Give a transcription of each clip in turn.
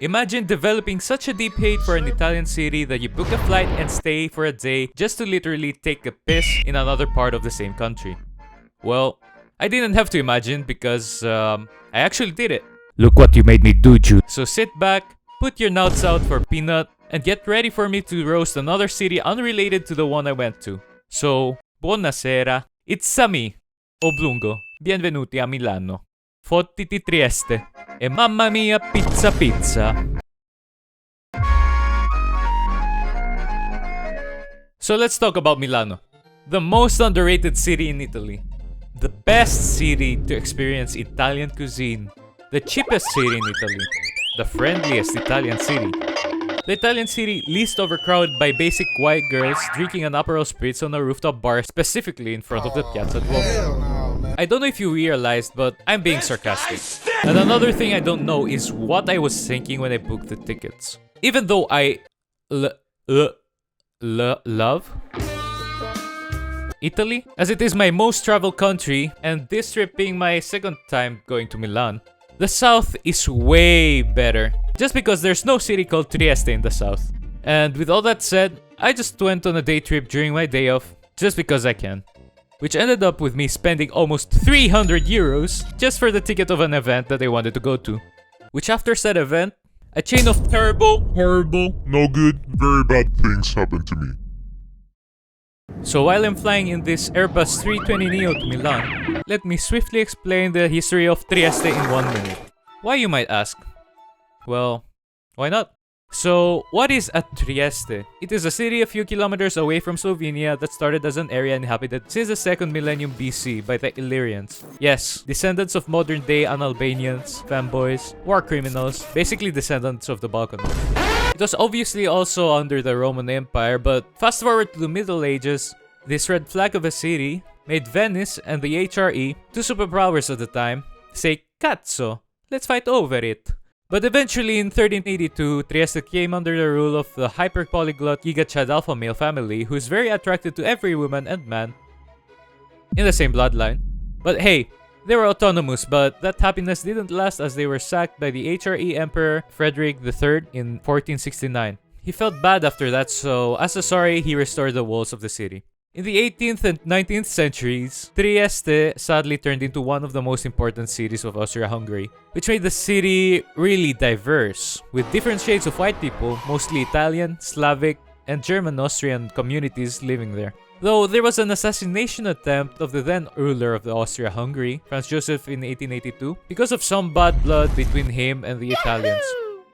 Imagine developing such a deep hate for an Italian city that you book a flight and stay for a day just to literally take a piss in another part of the same country. Well, I didn't have to imagine because I actually did it. Look what you made me do, Jude. So sit back, put your nuts out for peanut, and get ready for me to roast another city unrelated to the one I went to. So, buonasera, it's me, Oblungo. Benvenuti a Milano. Fottiti Trieste. E mamma mia pizza pizza. So let's talk about Milano. The most underrated city in Italy. The best city to experience Italian cuisine. The cheapest city in Italy. The friendliest Italian city. The Italian city least overcrowded by basic white girls drinking an Aperol Spritz on a rooftop bar specifically in front of the Piazza del Duomo. I don't know if you realized, but I'm being sarcastic. And another thing I don't know is what I was thinking when I booked the tickets. Even though I love Italy, as it is my most traveled country, and this trip being my second time going to Milan, the south is way better. Just because there's no city called Trieste in the south. And with all that said, I just went on a day trip during my day off, just because I can. Which ended up with me spending almost 300 euros just for the ticket of an event that I wanted to go to. Which after said event, a chain of terrible, no good, very bad things happened to me. So while I'm flying in this Airbus 320neo to Milan, let me swiftly explain the history of Trieste in 1 minute. Why, you might ask? Well, why not? So, what is a Trieste? It is a city a few kilometers away from Slovenia that started as an area inhabited since the 2nd millennium BC by the Illyrians. Yes, descendants of modern-day Albanians, fanboys, war criminals, basically descendants of the Balkan War. It was obviously also under the Roman Empire, but fast forward to the Middle Ages, this red flag of a city made Venice and the HRE, two superpowers at the time, say, "Cazzo, let's fight over it." But eventually in 1382, Trieste came under the rule of the hyper-polyglot Giga Chad alpha male family who is very attracted to every woman and man in the same bloodline. But hey, they were autonomous, but that happiness didn't last as they were sacked by the HRE Emperor Frederick III in 1469. He felt bad after that, so as a sorry, he restored the walls of the city. In the 18th and 19th centuries, Trieste sadly turned into one of the most important cities of Austria-Hungary, which made the city really diverse, with different shades of white people, mostly Italian, Slavic, and German-Austrian communities living there. Though there was an assassination attempt of the then ruler of Austria-Hungary, Franz Joseph, in 1882, because of some bad blood between him and the Italians.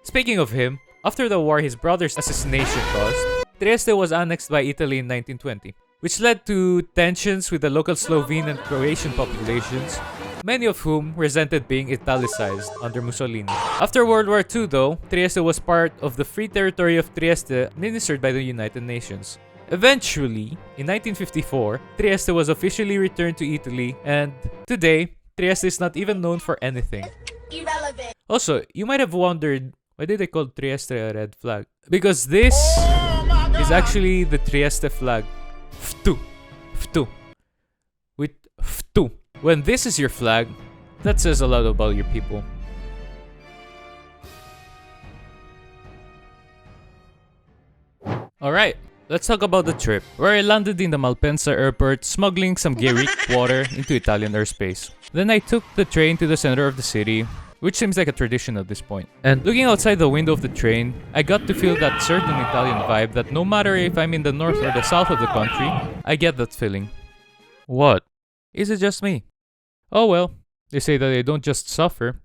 Speaking of him, after the war his brother's assassination caused, Trieste was annexed by Italy in 1920. Which led to tensions with the local Slovene and Croatian populations, many of whom resented being Italicized under Mussolini. After World War II though, Trieste was part of the Free Territory of Trieste administered by the United Nations. Eventually, in 1954, Trieste was officially returned to Italy, and today, Trieste is not even known for anything. Irrelevant. Also, you might have wondered, why did they call Trieste a red flag? Because this is actually the Trieste flag. Ftu. With ftu. When this is your flag, that says a lot about your people. Alright, let's talk about the trip, where I landed in the Malpensa airport smuggling some Guerric water into Italian airspace. Then I took the train to the center of the city, which seems like a tradition at this point. And looking outside the window of the train, I got to feel that certain Italian vibe that no matter if I'm in the north or the south of the country, I get that feeling. What? Is it just me? Oh well, they say that I don't just suffer,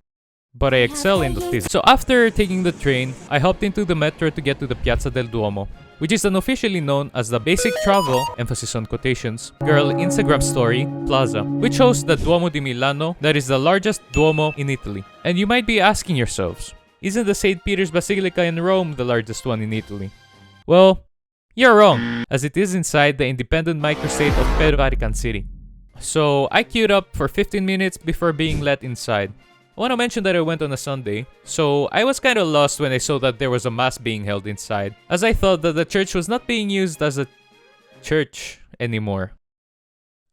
but I excel in the things. So after taking the train, I hopped into the metro to get to the Piazza del Duomo, which is unofficially known as the Basic Travel, emphasis on quotations, girl Instagram story, plaza, which hosts the Duomo di Milano, that is the largest Duomo in Italy. And you might be asking yourselves, isn't the St. Peter's Basilica in Rome the largest one in Italy? Well, you're wrong, as it is inside the independent microstate of Vatican City. So I queued up for 15 minutes before being let inside. I want to mention that I went on a Sunday, so I was kind of lost when I saw that there was a mass being held inside, as I thought that the church was not being used as a church anymore.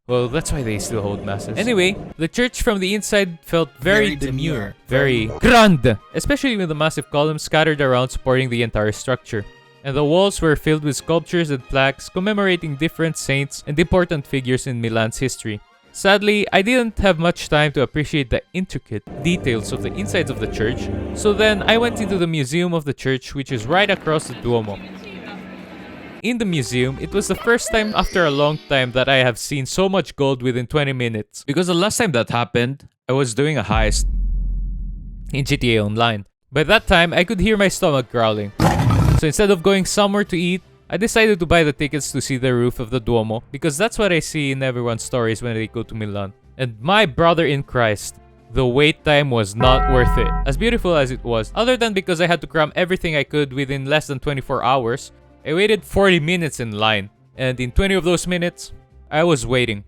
Well, that's why they still hold masses. Anyway, the church from the inside felt very demure, very grande, especially with the massive columns scattered around supporting the entire structure. And the walls were filled with sculptures and plaques commemorating different saints and important figures in Milan's history. Sadly, I didn't have much time to appreciate the intricate details of the insides of the church, so then I went into the museum of the church, which is right across the Duomo. In the museum, it was the first time after a long time that I have seen so much gold within 20 minutes. Because the last time that happened, I was doing a heist in GTA Online. By that time, I could hear my stomach growling. So instead of going somewhere to eat, I decided to buy the tickets to see the roof of the Duomo because that's what I see in everyone's stories when they go to Milan. And my brother in Christ, the wait time was not worth it. As beautiful as it was, other than because I had to cram everything I could within less than 24 hours, I waited 40 minutes in line, and in 20 of those minutes, I was waiting.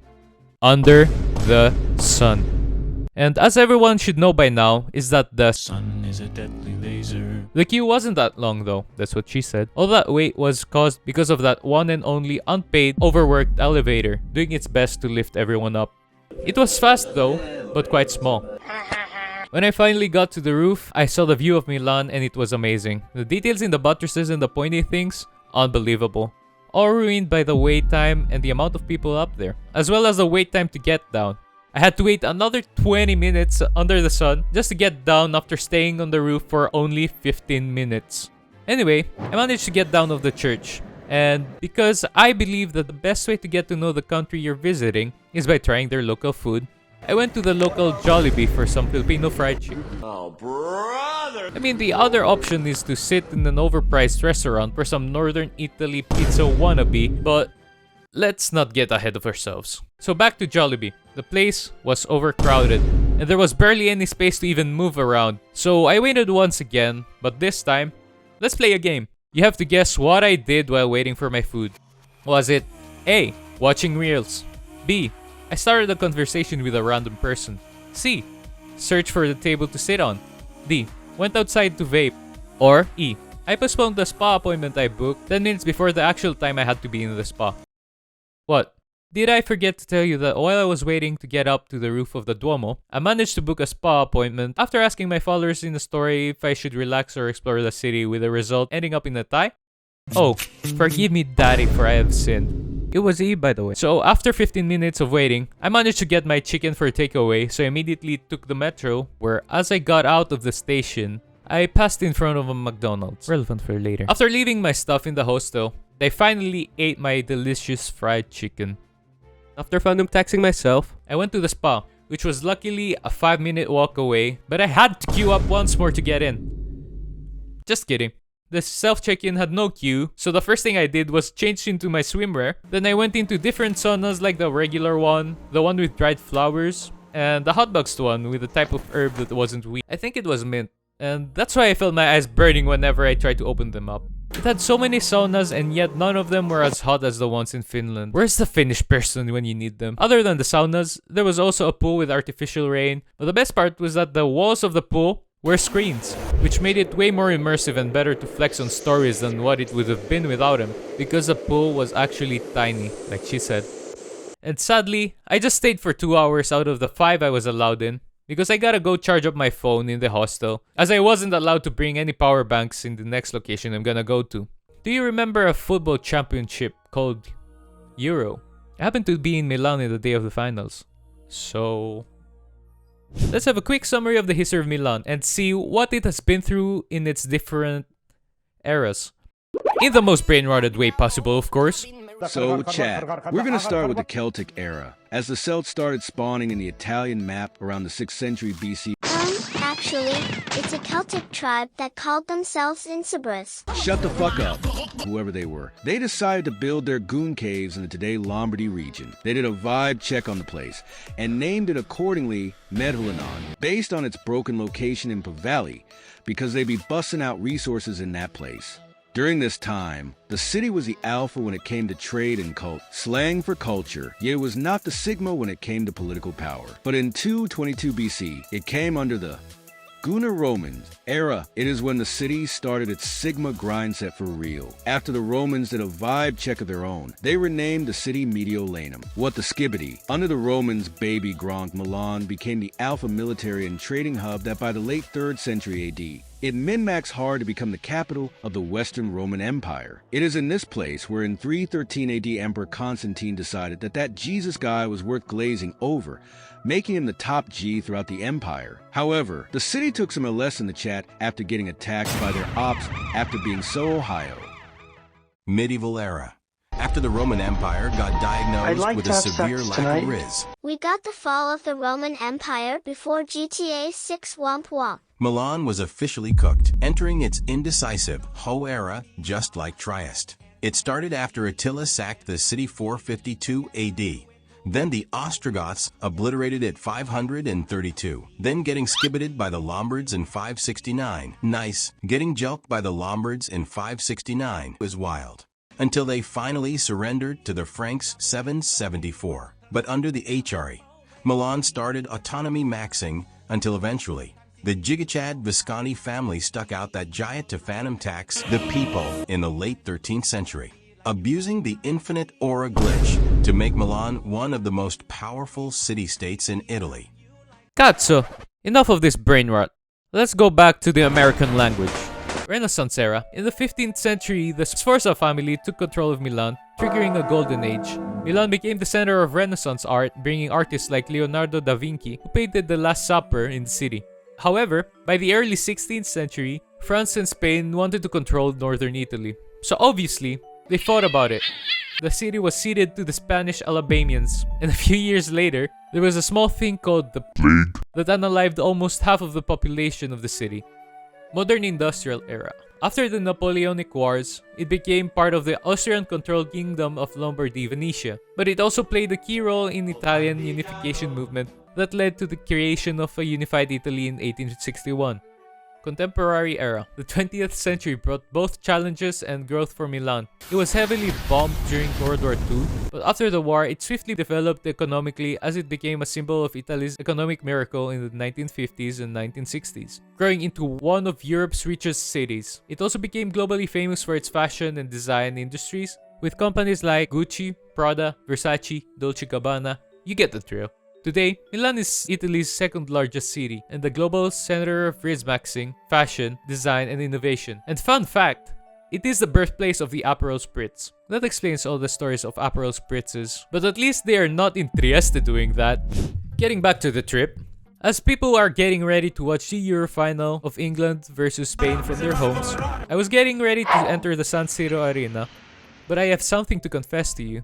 Under the sun. And as everyone should know by now, is that the sun is a deadly laser. The queue wasn't that long though, that's what she said. All that wait was caused because of that one and only unpaid, overworked elevator, doing its best to lift everyone up. It was fast though, but quite small. When I finally got to the roof, I saw the view of Milan and it was amazing. The details in the buttresses and the pointy things, unbelievable. All ruined by the wait time and the amount of people up there, as well as the wait time to get down. I had to wait another 20 minutes under the sun just to get down after staying on the roof for only 15 minutes. Anyway, I managed to get down of the church. And because I believe that the best way to get to know the country you're visiting is by trying their local food, I went to the local Jollibee for some Filipino fried chicken. Oh, brother! I mean, the other option is to sit in an overpriced restaurant for some Northern Italy pizza wannabe, but let's not get ahead of ourselves. So back to Jollibee. The place was overcrowded, and there was barely any space to even move around. So I waited once again, but this time, let's play a game. You have to guess what I did while waiting for my food. Was it A. Watching reels, B. I started a conversation with a random person, C. Search for the table to sit on, D. Went outside to vape, or E. I postponed the spa appointment I booked 10 minutes before the actual time I had to be in the spa. What? Did I forget to tell you that while I was waiting to get up to the roof of the Duomo, I managed to book a spa appointment after asking my followers in the story if I should relax or explore the city, with the result ending up in a tie? Oh, forgive me daddy for I have sinned. It was E, by the way. So after 15 minutes of waiting, I managed to get my chicken for takeaway, so I immediately took the metro, where as I got out of the station, I passed in front of a McDonald's. Relevant for later. After leaving my stuff in the hostel, I finally ate my delicious fried chicken. After phantom taxing myself, I went to the spa, which was luckily a 5-minute walk away, but I had to queue up once more to get in. Just kidding. The self-check-in had no queue, so the first thing I did was change into my swimwear. Then I went into different saunas like the regular one, the one with dried flowers, and the hotboxed one with a type of herb that wasn't weed. I think it was mint. And that's why I felt my eyes burning whenever I tried to open them up. It had so many saunas and yet none of them were as hot as the ones in Finland. Where's the Finnish person when you need them? Other than the saunas, there was also a pool with artificial rain. But the best part was that the walls of the pool were screens, which made it way more immersive and better to flex on stories than what it would have been without them, because the pool was actually tiny, like she said. And sadly, I just stayed for 2 hours out of the 5 I was allowed in, because I gotta go charge up my phone in the hostel, as I wasn't allowed to bring any power banks in the next location I'm gonna go to. Do you remember a football championship called Euro? I happened to be in Milan in the day of the finals. So let's have a quick summary of the history of Milan and see what it has been through in its different eras. In the most brain-rotted way possible, of course. So, Chad, we're gonna start with the Celtic era, as the Celts started spawning in the Italian map around the 6th century BC. Actually, it's a Celtic tribe that called themselves Insubris. Shut the fuck up, whoever they were. They decided to build their goon caves in the today Lombardy region. They did a vibe check on the place, and named it accordingly Medhulanon, based on its broken location in Pavali, because they'd be busting out resources in that place. During this time, the city was the alpha when it came to trade and cult, slang for culture, yet it was not the sigma when it came to political power. But in 222 BC, it came under the Gunnar Romans era, it is when the city started its Sigma grind set for real. After the Romans did a vibe check of their own, they renamed the city Mediolanum. What the skibbity? Under the Romans' baby Gronk, Milan became the alpha military and trading hub that by the late 3rd century AD, it min-maxed hard to become the capital of the Western Roman Empire. It is in this place where in 313 AD Emperor Constantine decided that Jesus guy was worth glazing over, making him the top G throughout the empire. However, the city took some LS in the chat after getting attacked by their ops after being so Ohio. Medieval era. After the Roman Empire got diagnosed with a severe lack of riz. We got the fall of the Roman Empire before GTA 6 Womp Womp. Milan was officially cooked, entering its indecisive Ho era just like Trieste. It started after Attila sacked the city 452 AD. Then the Ostrogoths obliterated it 532. Then getting skibbeted by the Lombards in 569. Nice. Getting jelked by the Lombards in 569 was wild. Until they finally surrendered to the Franks 774. But under the HRE, Milan started autonomy maxing until eventually the Gigachad Visconti family stuck out that giant to phantom tax the people in the late 13th century, abusing the infinite aura glitch to make Milan one of the most powerful city-states in Italy. Cazzo! Enough of this brain rot. Let's go back to the American language. Renaissance era. In the 15th century, the Sforza family took control of Milan, triggering a golden age. Milan became the center of Renaissance art, bringing artists like Leonardo da Vinci, who painted the Last Supper in the city. However, by the early 16th century, France and Spain wanted to control northern Italy. So obviously, they fought about it. The city was ceded to the Spanish Alabamians, and a few years later, there was a small thing called the plague that unalived almost half of the population of the city. Modern Industrial Era. After the Napoleonic Wars, it became part of the Austrian-controlled Kingdom of Lombardy-Venetia, but it also played a key role in Italian unification movement that led to the creation of a unified Italy in 1861. Contemporary era. The 20th century brought both challenges and growth for Milan. It was heavily bombed during World War II, but after the war, it swiftly developed economically as it became a symbol of Italy's economic miracle in the 1950s and 1960s, growing into one of Europe's richest cities. It also became globally famous for its fashion and design industries, with companies like Gucci, Prada, Versace, Dolce & Gabbana. You get the drill. Today, Milan is Italy's second largest city and the global center of rizmaxing, fashion, design, and innovation. And fun fact, it is the birthplace of the Aperol Spritz. That explains all the stories of Aperol Spritzes, but at least they are not in Trieste doing that. Getting back to the trip, as people are getting ready to watch the Euro final of England versus Spain from their homes, I was getting ready to enter the San Siro Arena, but I have something to confess to you.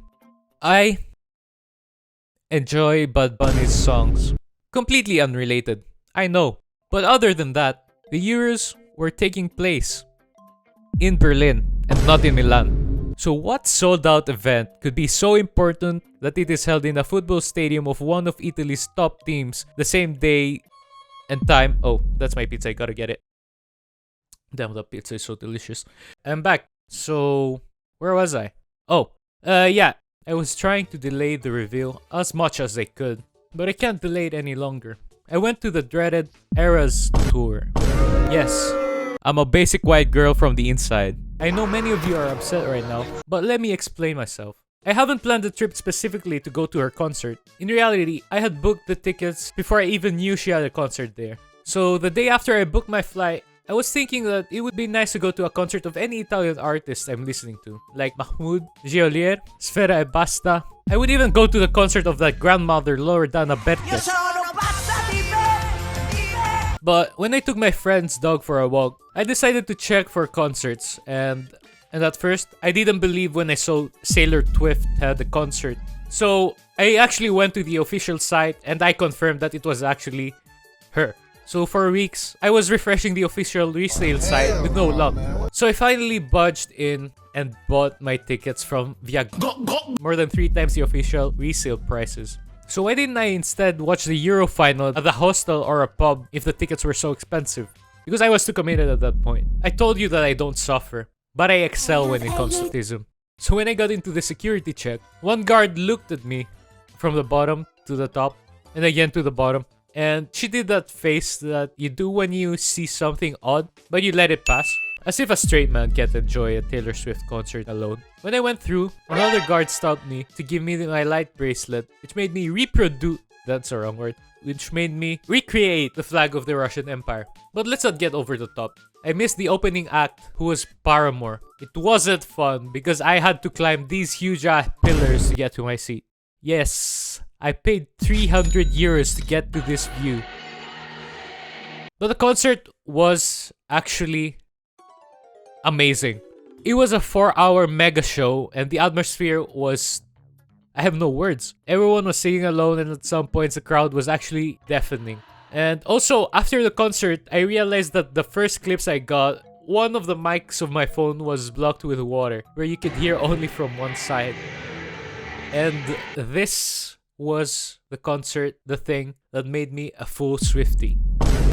I enjoy Bad Bunny's songs. Completely unrelated, I know. But other than that, the Euros were taking place in Berlin and not in Milan. So what sold-out event could be so important that it is held in a football stadium of one of Italy's top teams the same day and time? Oh, that's my pizza, I gotta get it. Damn, that pizza is so delicious. I'm back. So, where was I? Oh, yeah. I was trying to delay the reveal as much as I could, but I can't delay it any longer. I went to the dreaded Eras tour. Yes, I'm a basic white girl from the inside. I know many of you are upset right now, but let me explain myself. I haven't planned the trip specifically to go to her concert. In reality, I had booked the tickets before I even knew she had a concert there. So the day after I booked my flight, I was thinking that it would be nice to go to a concert of any Italian artist I'm listening to, like Mahmoud, Geolier, Sfera e Basta. I would even go to the concert of that grandmother Loredana Bertes. But when I took my friend's dog for a walk, I decided to check for concerts, and at first, I didn't believe when I saw Sailor Twift had a concert. So I actually went to the official site and I confirmed that it was actually her. So for weeks, I was refreshing the official resale site with no luck. So I finally budged in and bought my tickets from Viagogo, more than 3 times the official resale prices. So why didn't I instead watch the Euro final at the hostel or a pub if the tickets were so expensive? Because I was too committed at that point. I told you that I don't suffer, but I excel when it comes to autism. So when I got into the security check, one guard looked at me from the bottom to the top and again to the bottom. And she did that face that you do when you see something odd, but you let it pass. As if a straight man can't enjoy a Taylor Swift concert alone. When I went through, another guard stopped me to give me my light bracelet, which made me reproduce... That's a wrong word. Which made me recreate the flag of the Russian Empire. But let's not get over the top. I missed the opening act, who was Paramore. It wasn't fun because I had to climb these huge pillars to get to my seat. Yes, I paid 300 euros to get to this view. But the concert was actually amazing. It was a 4-hour mega show and the atmosphere was... I have no words. Everyone was singing alone and at some points the crowd was actually deafening. And also, after the concert, I realized that the first clips I got, one of the mics of my phone was blocked with water, where you could hear only from one side. And this was the concert, the thing that made me a full Swiftie.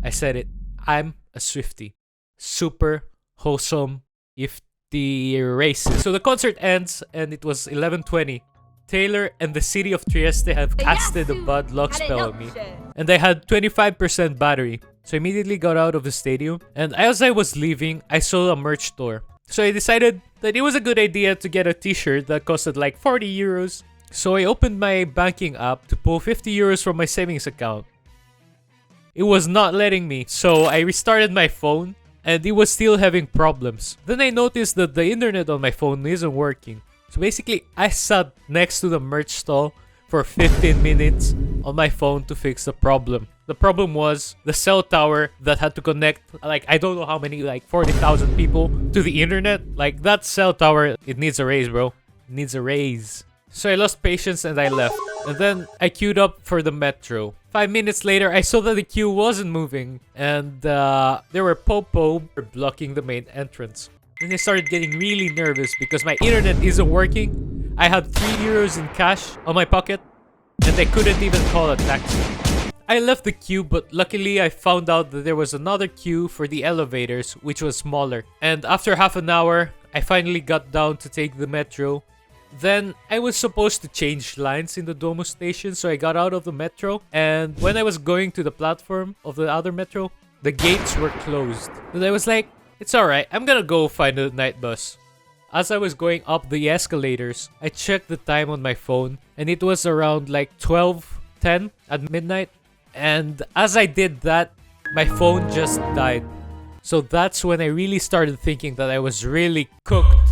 I said it. I'm a Swiftie. Super wholesome if the racist. So the concert ends and it was 11:20. Taylor and the city of Trieste have casted a bad luck spell on me. And I had 25% battery. So I immediately got out of the stadium. And as I was leaving, I saw a merch store. So I decided that it was a good idea to get a t-shirt that costed like 40 euros. So I opened my banking app to pull 50 euros from my savings account. It was not letting me. So I restarted my phone and it was still having problems. Then I noticed that the internet on my phone isn't working. So basically, I sat next to the merch stall for 15 minutes on my phone to fix the problem. The problem was the cell tower that had to connect, like, I don't know how many, like 40,000 people to the internet. Like, that cell tower, it needs a raise, bro. It needs a raise. So I lost patience and I left. And then I queued up for the metro. 5 minutes later, I saw that the queue wasn't moving. And there were popo blocking the main entrance. Then I started getting really nervous because my internet isn't working. I had 3 euros in cash on my pocket and I couldn't even call a taxi. I left the queue, but luckily I found out that there was another queue for the elevators, which was smaller. And after half an hour, I finally got down to take the metro. Then I was supposed to change lines in the Duomo station, so I got out of the metro. And when I was going to the platform of the other metro, the gates were closed. And I was like, it's alright, I'm gonna go find a night bus. As I was going up the escalators, I checked the time on my phone and it was around like 12:10 at midnight. And as I did that, my phone just died. So that's when I really started thinking that I was really cooked.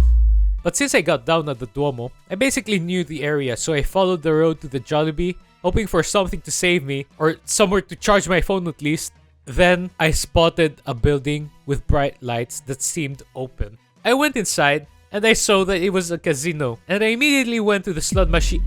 But since I got down at the Duomo, I basically knew the area, so I followed the road to the Jollibee, hoping for something to save me, or somewhere to charge my phone at least. Then I spotted a building with bright lights that seemed open. I went inside and I saw that it was a casino, and I immediately went to the slot machine,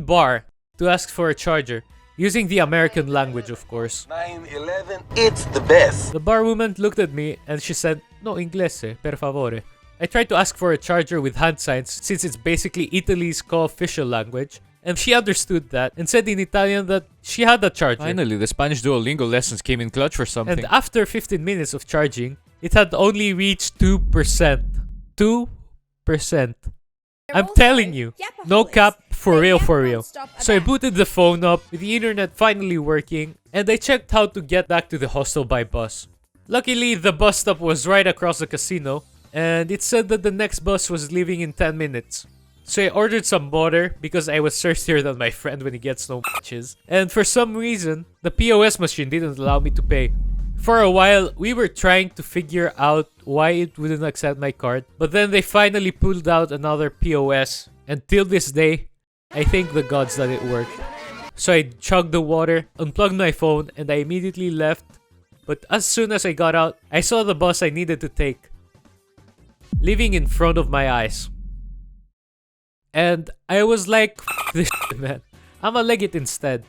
bar, to ask for a charger, using the American language, of course. 9-11, it's the best. The bar woman looked at me and she said, "No inglese, per favore." I tried to ask for a charger with hand signs since it's basically Italy's co-official language. And she understood that and said in Italian that she had a charger. Finally, the Spanish Duolingo lessons came in clutch for something. And after 15 minutes of charging, it had only reached 2%. 2%. I'm telling you, no cap, for real, for real. So I booted the phone up with the internet finally working and I checked how to get back to the hostel by bus. Luckily, the bus stop was right across the casino and it said that the next bus was leaving in 10 minutes. So I ordered some water because I was thirstier than my friend when he gets no matches. And for some reason, the POS machine didn't allow me to pay. For a while, we were trying to figure out why it wouldn't accept my card. But then they finally pulled out another POS. And till this day, I thank the gods that it worked. So I chugged the water, unplugged my phone, and I immediately left. But as soon as I got out, I saw the bus I needed to take, leaving in front of my eyes. And I was like, F this shit, man. I'ma leg it instead.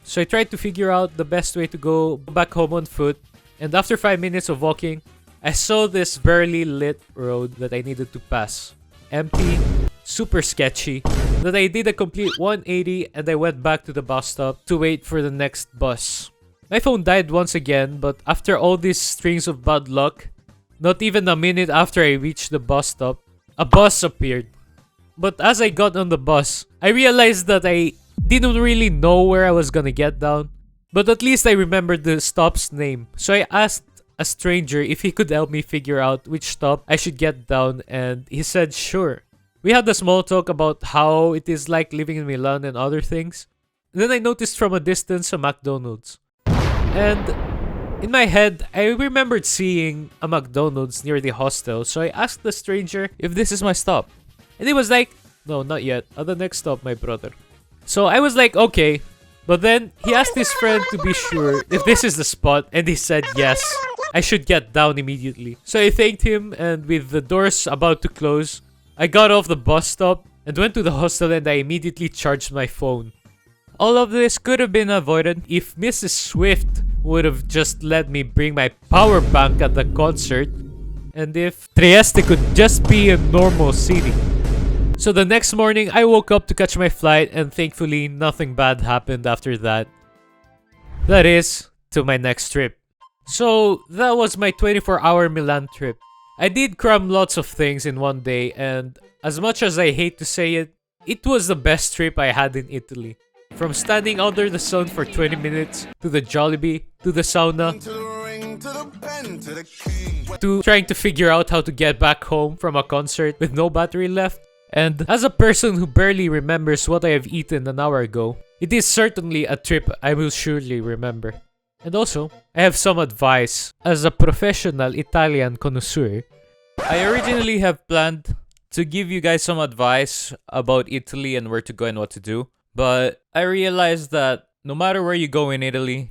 So I tried to figure out the best way to go back home on foot. And after 5 minutes of walking, I saw this barely lit road that I needed to pass. Empty, super sketchy, that I did a complete 180 and I went back to the bus stop to wait for the next bus. My phone died once again, but after all these strings of bad luck, not even a minute after I reached the bus stop, a bus appeared. But as I got on the bus, I realized that I didn't really know where I was gonna get down. But at least I remembered the stop's name. So I asked a stranger if he could help me figure out which stop I should get down, and he said sure. We had a small talk about how it is like living in Milan and other things. Then I noticed from a distance a McDonald's. And in my head, I remembered seeing a McDonald's near the hostel, so I asked the stranger if this is my stop. And he was like, no, not yet. At the next stop, my brother. So I was like, okay. But then he asked his friend to be sure if this is the spot, and he said yes. I should get down immediately. So I thanked him, and with the doors about to close, I got off the bus stop and went to the hostel, and I immediately charged my phone. All of this could have been avoided if Mrs. Swift would have just let me bring my power bank at the concert, and if Trieste could just be a normal city. So the next morning, I woke up to catch my flight, and thankfully nothing bad happened after that. That is, to my next trip. So that was my 24-hour Milan trip. I did cram lots of things in one day, and as much as I hate to say it, it was the best trip I had in Italy. From standing under the sun for 20 minutes, to the Jollibee, to the sauna, to trying to figure out how to get back home from a concert with no battery left. And as a person who barely remembers what I have eaten an hour ago, it is certainly a trip I will surely remember. And also, I have some advice as a professional Italian connoisseur. I originally have planned to give you guys some advice about Italy and where to go and what to do. But I realized that no matter where you go in Italy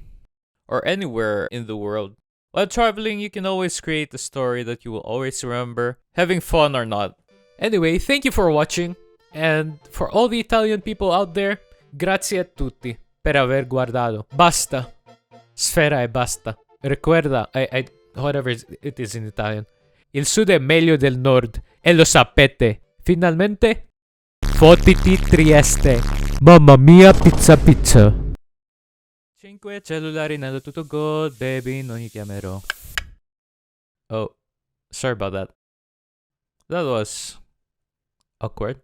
or anywhere in the world, while traveling, you can always create a story that you will always remember, having fun or not. Anyway, thank you for watching, and for all the Italian people out there, grazie a tutti per aver guardato. Basta. Sfera e basta. Recuerda, whatever it is in Italian. Il sud è meglio del nord, e lo sapete. Finalmente, fotiti Trieste. Mamma mia, pizza pizza. 5 cellulari nello tutto gold, baby, non gli chiamerò. Oh, sorry about that. That was awkward.